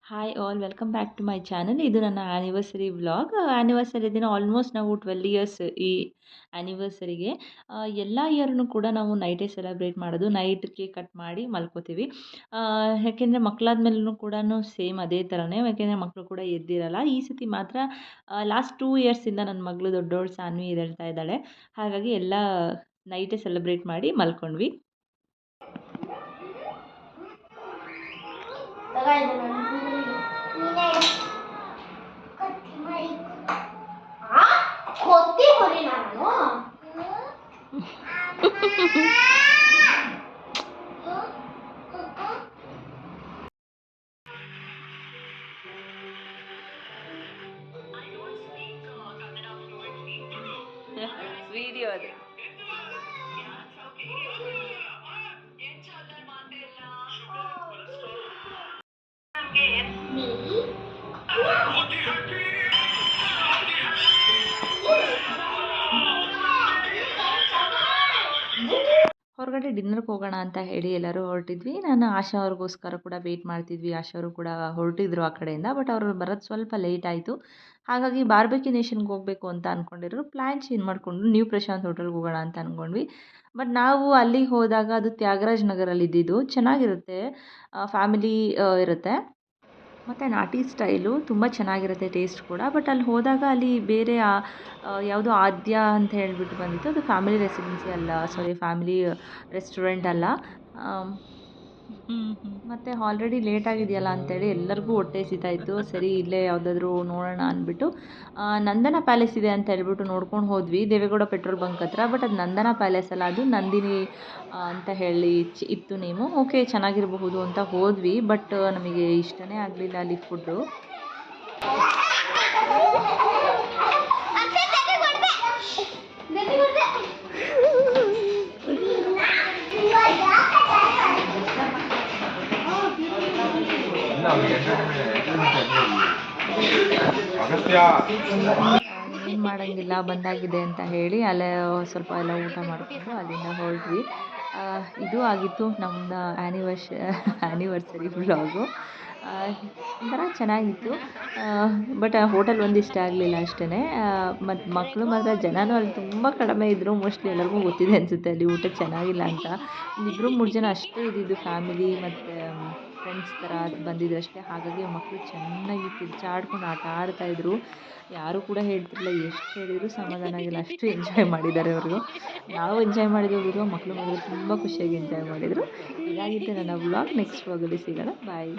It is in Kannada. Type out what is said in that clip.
Hi all welcome back to my channel. ಇದು ನನ್ನ ಆ್ಯನಿವರ್ಸರಿ ವ್ಲಾಗ್. ಆ್ಯನಿವರ್ಸರಿ ದಿನ ಆಲ್ಮೋಸ್ಟ್ ನಾವು 12 ಇಯರ್ಸ್ ಈ ಆ್ಯನಿವರ್ಸರಿಗೆ. ಎಲ್ಲ ಇಯರ್‌ನೂ ಕೂಡ ನಾವು ನೈಟೇ ಸೆಲೆಬ್ರೇಟ್ ಮಾಡೋದು. ನೈಟ್ ಕೇಕ್ ಕಟ್ ಮಾಡಿ ಮಲ್ಕೋತೀವಿ. ಯಾಕೆಂದರೆ ಮಕ್ಕಳಾದ್ಮೇಲೂ ಕೂಡ ಸೇಮ್ ಅದೇ ಥರನೇ. ಯಾಕೆಂದರೆ ಮಕ್ಕಳು ಕೂಡ ಎದ್ದಿರಲ್ಲ. ಈ ಸತಿ ಮಾತ್ರ ಲಾಸ್ಟ್ 2 ಇಯರ್ಸಿಂದ ನನ್ನ ಮಗಳು ದೊಡ್ಡವಳು ಸಾನ್ವಿ ಎದ್ದೇಳ್ತಾ ಇದ್ದಾಳೆ. ಹಾಗಾಗಿ ಎಲ್ಲ ನೈಟೇ ಸೆಲೆಬ್ರೇಟ್ ಮಾಡಿ ಮಲ್ಕೊಂಡ್ವಿ. ವಿಡಿಯೋ ಅದು. ಹೊರಗಡೆ ಡಿನ್ನರ್ಗೆ ಹೋಗೋಣ ಅಂತ ಹೇಳಿ ಎಲ್ಲರೂ ಹೊರಟಿದ್ವಿ. ನಾನು ಆಶಾ ಅವ್ರಿಗೋಸ್ಕರ ಕೂಡ ವೆಯ್ಟ್ ಮಾಡ್ತಿದ್ವಿ. ಆಶಾ ಅವರು ಕೂಡ ಹೊರಟಿದ್ರು ಆ ಕಡೆಯಿಂದ. ಬಟ್ ಅವರು ಬರೋದು ಸ್ವಲ್ಪ ಲೇಟ್ ಆಯಿತು. ಹಾಗಾಗಿ ಬಾರ್ಬೆಕ್ಯೂ ನೇಷನ್‌ಗೆ ಹೋಗಬೇಕು ಅಂತ ಅಂದ್ಕೊಂಡಿದ್ರು. ಪ್ಲ್ಯಾನ್ ಚೇಂಜ್ ಮಾಡಿಕೊಂಡು ನ್ಯೂ ಪ್ರಶಾಂತ್ ಹೋಟೆಲ್ಗೆ ಹೋಗೋಣ ಅಂತ ಅಂದ್ಕೊಂಡ್ವಿ. ಬಟ್ ನಾವು ಅಲ್ಲಿಗೆ ಹೋದಾಗ ಅದು ತ್ಯಾಗರಾಜ್ ನಗರಲ್ಲಿ ಇದ್ದಿದ್ದು. ಚೆನ್ನಾಗಿರುತ್ತೆ, ಫ್ಯಾಮಿಲಿ ಇರುತ್ತೆ. ಮತ್ತು ನಾಟಿ ಸ್ಟೈಲು ತುಂಬ ಚೆನ್ನಾಗಿರುತ್ತೆ ಟೇಸ್ಟ್ ಕೂಡ. ಬಟ್ ಅಲ್ಲಿ ಹೋದಾಗ ಅಲ್ಲಿ ಬೇರೆ ಯಾವುದೋ ಆದ್ಯ ಅಂತ ಹೇಳಿಬಿಟ್ಟು ಬಂದಿತ್ತು. ಅದು ಫ್ಯಾಮಿಲಿ ರೆಸಿಡೆನ್ಸಿ ಅಲ್ಲ, ಸಾರಿ ಫ್ಯಾಮಿಲಿ ರೆಸ್ಟೋರೆಂಟ್ ಅಲ್ಲ. ಮತ್ತು ಆಲ್ರೆಡಿ ಲೇಟ್ ಆಗಿದೆಯಲ್ಲ ಅಂತೇಳಿ ಎಲ್ಲರಿಗೂ ಹೊಟ್ಟೆ ಹಸಿತಾಯಿತ್ತು. ಸರಿ ಇಲ್ಲೇ ಯಾವುದಾದ್ರೂ ನೋಡೋಣ ಅಂದ್ಬಿಟ್ಟು ನಂದನ ಪ್ಯಾಲೇಸ್ ಇದೆ ಅಂತ ಹೇಳ್ಬಿಟ್ಟು ನೋಡ್ಕೊಂಡು ಹೋದ್ವಿ, ದೇವೇಗೌಡ ಪೆಟ್ರೋಲ್ ಬಂಕ್ ಹತ್ರ. ಬಟ್ ಅದು ನಂದನ ಪ್ಯಾಲೇಸ್ ಅಲ್ಲ, ಅದು ನಂದಿನಿ ಅಂತ ಹೇಳಿ ಇತ್ತು ನೇಮು. ಓಕೆ, ಚೆನ್ನಾಗಿರಬಹುದು ಅಂತ ಹೋದ್ವಿ. ಬಟ್ ನಮಗೆ ಇಷ್ಟನೇ ಆಗಲಿಲ್ಲ ಅಲ್ಲಿ ಫುಡ್ಡು. ಏನು ಮಾಡೋಂಗಿಲ್ಲ, ಬಂದಾಗಿದೆ ಅಂತ ಹೇಳಿ ಅಲ್ಲೇ ಸ್ವಲ್ಪ ಎಲ್ಲ ಊಟ ಮಾಡಿಕೊಂಡು ಅಲ್ಲಿಂದ ಹೊರಟ್ವಿ. ಇದು ಆಗಿತ್ತು ನಮ್ಮದು ಆ್ಯನಿವರ್ಸರಿ ವ್ಲಾಗು. ಒಂಥರ ಚೆನ್ನಾಗಿತ್ತು. ಬಟ್ ಆ ಹೋಟೆಲ್ ಒಂದು ಇಷ್ಟ ಆಗಲಿಲ್ಲ ಅಷ್ಟೇ. ಮತ್ತು ಮಕ್ಕಳು ಮಾತ್ರ ಜನನೂ ಅಲ್ಲಿ ತುಂಬ ಕಡಿಮೆ ಇದ್ದರು. ಮೋಸ್ಟ್ಲಿ ಎಲ್ಲರಿಗೂ ಗೊತ್ತಿದೆ ಅನಿಸುತ್ತೆ ಅಲ್ಲಿ ಊಟ ಚೆನ್ನಾಗಿಲ್ಲ ಅಂತ. ಒಂದು 2-3 ಜನ ಅಷ್ಟೇ ಇದ್ದಿದ್ದು, ಫ್ಯಾಮಿಲಿ ಮತ್ತು ಫ್ರೆಂಡ್ಸ್ ಥರ ಬಂದಿದ್ರು ಅಷ್ಟೇ. ಹಾಗಾಗಿ ಮಕ್ಕಳು ಚೆನ್ನಾಗಿ ಕಿರ್ಚಾಡ್ಕೊಂಡು ಆಟ ಆಡ್ತಾಯಿದ್ರು. ಯಾರೂ ಕೂಡ ಹೇಳ್ತಿರಲಿಲ್ಲ, ಎಷ್ಟು ಹೇಳಿದರೂ ಸಮಾಧಾನ ಆಗಿಲ್ಲ, ಅಷ್ಟು ಎಂಜಾಯ್ ಮಾಡಿದ್ದಾರೆ ಅವರು. ನಾವು ಎಂಜಾಯ್ ಮಾಡಿದ್ವಿ ಬಿಡುವ, ಮಕ್ಕಳು ಮಾತ್ರ ತುಂಬ ಖುಷಿಯಾಗಿ ಎಂಜಾಯ್ ಮಾಡಿದರು. ಇದಾಗಿತ್ತು ನನ್ನ ವ್ಲಾಗ್. ನೆಕ್ಸ್ಟ್ ವ್ಲಾಗಲ್ಲಿ ಸಿಗೋಣ. ಬಾಯ್.